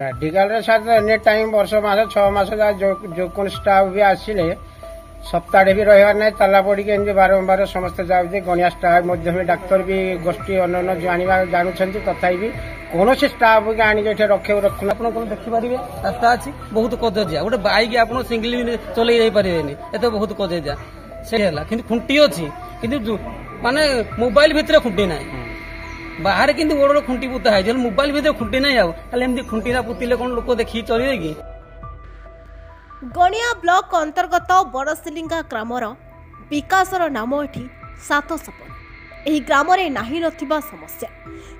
Medical sir any time वर्ष मास 6 मास जो कौन स्टाफ भी आसिले सप्ताह भी रही ना ताला पड़ी बारंबार समस्ते जाऊँगी गणिया स्टाफ डाक्तर भी गोष्ठी अन्य जानूँ तथापि भी कौन स्टाफ के आनिक रखे रखुना आप देखिपारे रास्ता अच्छी बहुत कदजिया गोटे बैक आप सिंगल चल पारे एत बहुत कदजिया से खुंटी अच्छी कि माने मोबाइल भितर खुंटी ना बाहर कि गोड़ खुंटी पुता है मोबाइल भितर खुंटी ना आमती खुंटीना पुतिले कौन लोक देखिए चलिए कि गणिया ब्लॉक अंतर्गत बड़सिलिंगा ग्रामर विकासर नाम एठी सात सपन। एही ग्राम रे नाही नथिबा समस्या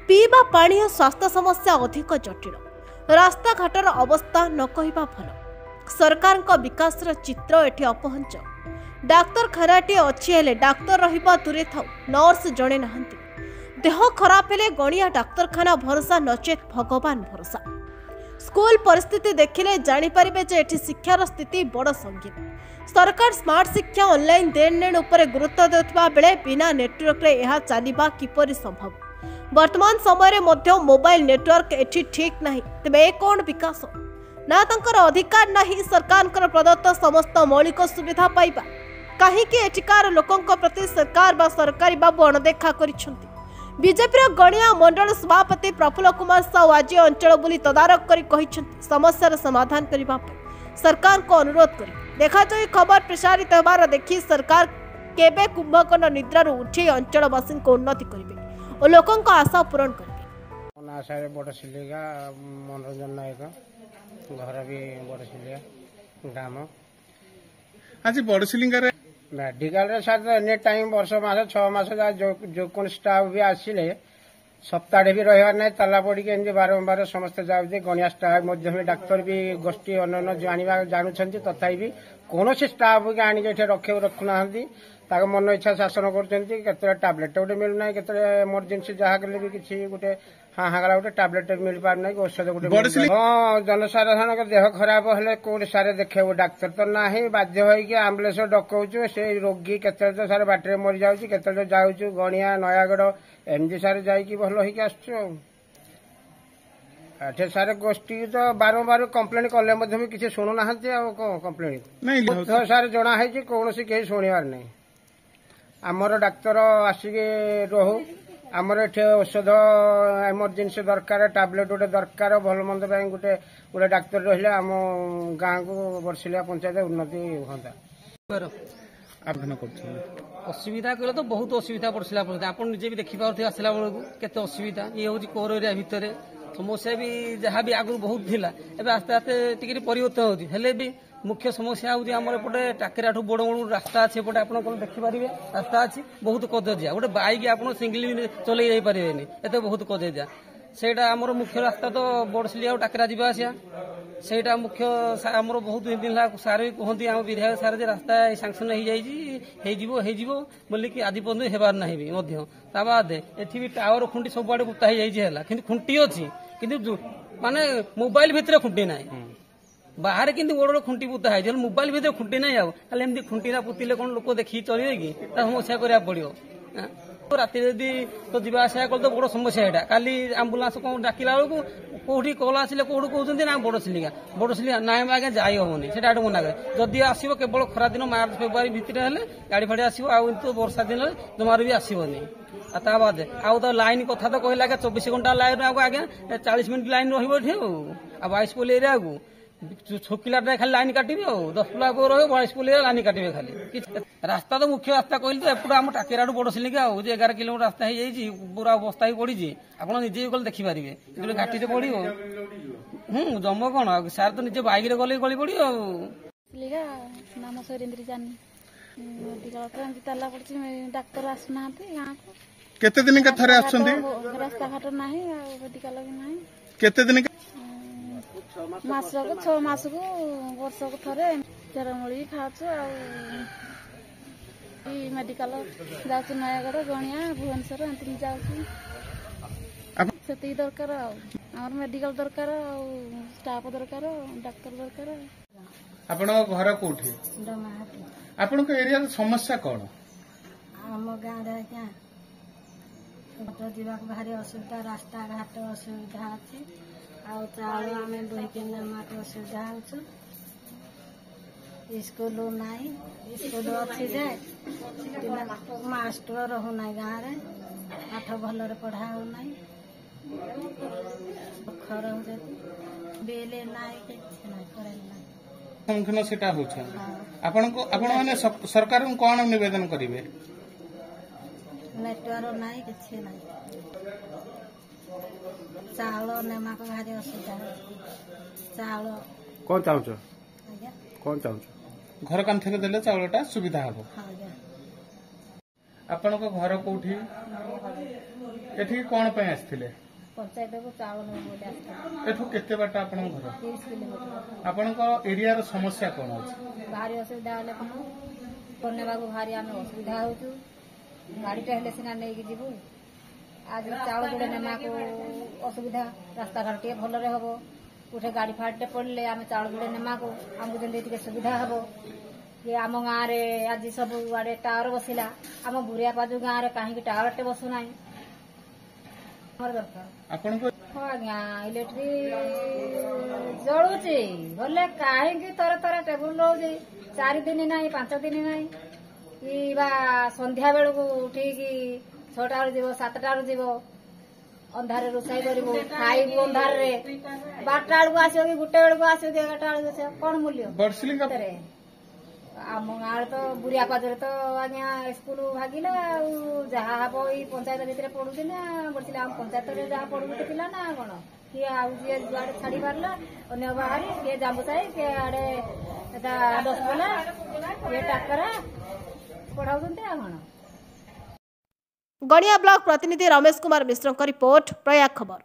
पीवा पानी और स्वास्थ्य समस्या अधिक जटिल रास्ता घाटर अवस्था न कहिबा भल सरकार को विकास चित्र एठी अपहंच डाक्तर खानाटी अच्छी हेले डाक्तर रहिबा दूरे थाउ नर्स जणे नाहंती देह खराब हेले गणिया डाक्तरखाना भरोसा नचेत भगवान भरोसा स्कूल परिस्थिति देखिले जानी परिबे जे एठी शिक्षार स्थिति बड़ संगीन सरकार स्मार्ट शिक्षा ऑनलाइन देन नेन उपरे गुरुत्व देउथबा बेले बिना नेटवर्क रे एहा चालिबा किपरि संभव वर्तमान समय रे मध्य मोबाइल नेटवर्क एठी ठीक नाही तबे कोन विकास ना तंकर अधिकार नाही सरकार प्रदत्त समस्त मौलिक सुविधा पाइबा कहीं एठिकार लोकों प्रति सरकार बा सरकारी बाबू अणदेखा करिसेंती बीजेपी गणिया मंडल सभापति प्रफुल्ल कुमार साहू आज अंचल बुली तदारक करी समस्यार समाधान करने सरकार को अनुरोध करी देखा जाए खबर प्रसारित होबार देखी सरकार केबे कुंभकर्ण निद्रार उठी अंचलवासी को उन्नति करेंगे और लोकों को आशा पूरण करेंगे। आशा बड़सिलिगा मनोरंजन नायक घर भी बड़सिलिगा ग्राम आज बड़सिलिंगा मेडिकल सर एनी टाइम वर्ष मास 6 मास जो कौन स्टाफ भी आसिले सप्ताह भी रही ना ताला पड़ी बारंबार समस्ते जाऊँगी गणिया स्टाफ डाक्तर भी गोष्ठी अन्य जानूँ तथापि भी कौन स्टाफ के आनिक रखे रखुना मन इच्छा शासन कर टाब्लेट गोटे मिलूना के एमरजेन्सी जहाँ कले भी किसी गोटे हाहाकार गोटे टाब्लेट मिल पारना कि औषध गोटे हाँ जनसाधारण के देह खराब हेले कौन सारे देखे डाक्तर तो ना बाध्य होगी आम्बुलांस डकौचु से रोगी केत सारे बाटर मरी जाऊँ जाऊँ गणिया नयागढ़ एमती सारे जाकि भल होगी आठे सारे गोष्ठी तो बारंबार कम्प्लेन कले भी किसी शुणुना कम्प्लेन सारे जना है कौन कहीं शुणवार नहीं आमर डाक्तर आसिक रहू आमर एठे औषध एमरजेन्सी दरकार टाब्लेट गोटे दरकार भल मंद गोटे गोटे डाक्तर रहिले आम गाँ को बड़सिलिया पंचायत उन्नति होता असुविधा कहले तो बहुत असुविधा पड़ता आप निजे भी देखिपे आसला बेलू केते असुविधा ये हूँ कोर एरिया भितर समस्या भी जहाँ भी आगु बहुत थिला एबे आस्ते आस्ते टिके परिवर्तन होती हेले भी मुख्य समस्या हूँ आम एपटे टाकेरा बड़ बड़ रास्ता अच्छे एपटे आप देखिपारे रास्ता अच्छी बहुत कदजिया गोटे बैक आप सिंगल चल पारे एत बहुत कदजिया सेटा आमर मुख्य रास्ता तो बड़सिलिया टाकेरा जावा आसिया सेटा मुख्य आमर बहुत दिन सार भी कहते आम विधायक सार रास्ता सांक्शन हो बोलिकी आज पर्यटन हेबार ना भी बाद एठी भी टावर खुंटी सब आड़े पुता हो खुंटी अच्छी कि माने मोबाइल भितर खुंटी ना बाहर कि गोड़ खुंटी पुता है मोबाइल भितर खुंटी ना आमती खुंटीना पुतिले कौन लोक देखिए चलिए कि समस्या करा पड़ो राति जदि तो जावा आसा कल तो बड़ समस्या है काली आम्बुलांस कौन डाकिला बेलू कौटी कल आसिले कौटू कहते ना बड़सिलिगा ना आगे जाई हेनी से मना करे जदि आसो केवल खरा दिन मार्च फेब्रुआरी भितर हेले गाड़ी फाड़ी आसो तो वर्षा दिन जमार भी आसोनी आ बाद आउ तो लाइन कथा तो कहला 24 घंटा लाइन आगे 40 मिनिट लाइन रही 22 पोल एरिया को छोकिला खाली लाइन काटिबे 10 पुला को रही 22 पुल लाइन काटिबे खाली रास्ता तो मुख्य रास्ता कहली तो एपटे आम टाकेरा बड़सिलिगा 11 किलोमीटर रास्ता हो पूरा अवस्था ही पड़ी आप निजे गले देखिपारे घाटी से पड़ो जम कौन सार तो निजे बैक गले गली पड़ो नाम सौरेन्द्री जानी मेडिकल ताला पड़ी डाक्तर आसुना गाँव को केते दिन के थरे आछंती रास्ता घाट नाही मेडिकल भी नाही केते दिन मासक 6 मास को वर्ष को थरे चरमूली खाचु मेडिकल जाऊँ नयागढ़ गणिया भुवनेश्वर अंतिम जाऊँ से दरकार आम मेडिकल दरकार स्टाफ दरकार डाक्तर दरकार आपण घर कोठी आपण को एरिया समस्या कौन आम गाँव क्या जावाक भारी असुविधा रास्ता घाट असुविधा अच्छी ଆଉ ଚାଉଳ ଆମେ ବୋହିକି ନେବାକୁ ଅସୁବିଧା ହେଉଛୁ। ସ୍କୁଲ ନାହିଁ, ସ୍କୁଲ ଅଛି ଯେ ପିଲା ମାଷ୍ଟର ରହୁନାହିଁ ଗାଁରେ, ପାଠ ଭଲରେ ପଢ଼ା ହେଉନାହିଁ। ଖର ବିଲ ନାହିଁ, କିଛି ନାହିଁ, କରେଣ୍ଟ ନାହିଁ। ସମ୍ମୁଖୀନ ସେଟା ହଉଛି। ଆପଣ ମାନେ ସରକାରଙ୍କୁ କଣ ନିବେଦନ କରିବେ? ନେଟୱାର୍କ ନାହିଁ, କିଛି ନାହିଁ। ଚାଉଳ ନେବାକୁ ଭାରି ଅସୁବିଧା ହେଉଛି। ଚାଉଳ କଣ ଚାହୁଁଛ? ଆଜ୍ଞା କଣ ଚାହୁଁଛ? ଘର କାନ୍ଥରେ ଦେଲେ ଚାଉଳଟା ସୁବିଧା ହବ। ଆଜ୍ଞା। ଆପଣଙ୍କ ଘର କୋଉଠି? ଏଠିକି କଣ ପାଇଁ ଆସିଥିଲେ? ପଞ୍ଚାୟତକୁ ଚାଉଳ ନେବ ବୋଲି ଆସିଥିଲା। ଏଠୁ କେତେ ବାଟ ଆପଣଙ୍କ ଘର? 30 କିଲୋମିଟର। ଆପଣଙ୍କ ଏରିଆର ସମସ୍ୟା କଣ ଅଛି? ଭାରି ଅସୁବିଧା ହେଲେ କଣ ନେବାକୁ ଭାରି ଆମେ ଅସୁବିଧା ହଉଛୁ। ଗାଡ଼ିଟା ହେଲେ ସିନା ନେଇକି ଯିବୁ। ଆଜି ଚାଉଳ ଯୋଡ଼େ ନେବାକୁ ଅସୁବିଧା। ରାସ୍ତାଘାଟ ଟିକେ ଭଲରେ ହବ। କୋଉଠି ଗାଡ଼ି ଫାଡ଼ିଟେ ପଡ଼ିଲେ ଆମେ ଚାଉଳ ଯୋଡ଼େ ନେବାକୁ ଆମକୁ ଯେମିତି ଟିକେ ସୁବିଧା ହବ। ଯେ ଆମ ଗାଁରେ ଆଜି ସବୁ ଆଡ଼େ ଟାୱାର ବସିଲା, ଆମ ବୁରିଆ ପାଜୁ ଗାଁରେ କାହିଁକି ଟାୱାରଟେ ବସୁନାହିଁ? ଆମର ଦରକାର। ଆପଣଙ୍କ ହଁ ଆଜ୍ଞା, ଇଲେକ୍ଟ୍ରିକ ଜଳୁଛି ବୋଲେ କାହିଁକି ଥରେ ଟେବୁଲ ରହୁଛି, 4 ଦିନ ନାହିଁ, 5 ଦିନ ନାହିଁ। କି ବା ସନ୍ଧ୍ୟା ବେଳକୁ ଠିକ 6ଟା ବେଳକୁ ଯିବ, 7ଟା ବେଳକୁ ଯିବ। ଅନ୍ଧାରରେ ରୋଷେଇ କରିବୁ, ଖାଇବୁ ଅନ୍ଧାରରେ। 12ଟା ବେଳକୁ ଆସିବ କି 1 ବେଳକୁ ଆସିବ କି 11ଟା ବେଳକୁ ଆସିବ, କଣ ମୂଲ୍ୟ? ବଡ଼ସିଲିଙ୍କା ଆମ ଗାଁରେ ତ ବୁରିଆ ପାଦରେ ତ ଆଜ୍ଞା ସ୍କୁଲ ଭାଗିଲା ଆଉ ଯାହା ହବ ଏଇ ପଞ୍ଚାୟତ ଭିତରେ ପଢୁଛି ନା ବସିଲା। ଆମ ପଞ୍ଚାୟତରେ ଯାହା ପଢୁଛି ପିଲା ନା କଣ, କିଏ ଆଉ ଯିଏ ଯୁଆଡେ ଛାଡି ପାରିଲା ଅନ୍ୟ ବାହାରି, କିଏ ଜାମ୍ବୁସାହି, କିଏ ଆଡେ ଦଶପଲା, କିଏ ଟାକରା ପଢାଉଛନ୍ତି ଆଉ କଣ। ଗଣିଆ ବ୍ଲକ ପ୍ରତିନିଧି ରमेश कुमार मिश्र रिपोर्ट प्रयाग खबर।